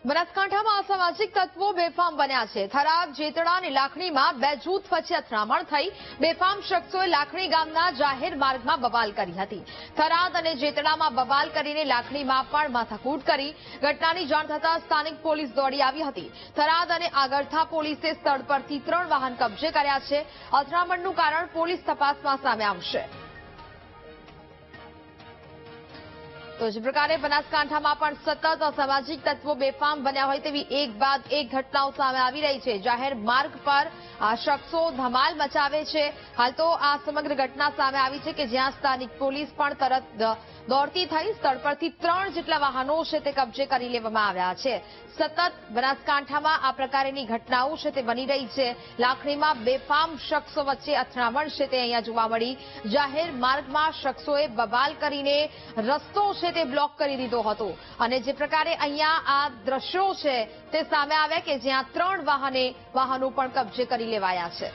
બનાસકાંઠામાં અસામાજિક તત્વો બેફામ બન્યા છે। થરાદ જેતડા અને લાખણીમાં બે જૂથ વચ્ચે અથડામણ થઈ। બેફામ શખ્સોએ લાખણી ગામના જાહેર માર્ગમાં બબાલ કરી હતી। થરાદ અને જેતડામાં બબાલ કરીને લાખણીમાં પણ માથાકૂટ કરી। ઘટનાની જાણ થતાં સ્થાનિક પોલીસ દોડી આવી હતી। થરાદ અને આગળથા પોલીસે સ્થળ પરથી 3 વાહન કબજે કર્યા છે। અથડામણનું કારણ પોલીસ તપાસમાં સામે આવશે। તો જે પ્રકારે બનાસકાંઠામાં પણ સતત અસામાજિક તત્વો બેફામ બન્યા હોય તેવી એક બાદ એક ઘટનાઓ સામે આવી રહી છે। જાહેર માર્ગ પર આ શખ્સો ધમાલ મચાવે છે। હાલ તો આ સમગ્ર ઘટના સામે આવી છે કે જ્યાં સ્થાનિક પોલીસ પણ તરત દોડતી થઈ સ્થળ પરથી 3 જેટલા વાહનો છે તે કબજે કરી લેવામાં આવ્યા છે। સતત બનાસકાંઠામાં આ પ્રકારની ઘટનાઓ છે તે બની રહી છે। લાખણીમાં બેફામ શખ્સો વચ્ચે અથડામણ છે તે અહીંયા જોવા મળી। જાહેર માર્ગમાં શખ્સોએ બબાલ કરીને રસ્તો છે તે બ્લોક કરી દીધો હતો અને જે પ્રકારે અહીંયા આ દ્રશ્યો છે તે સામે આવ્યા કે જ્યાં 3 વાહનો પણ કબજે કરી લેવાયા છે।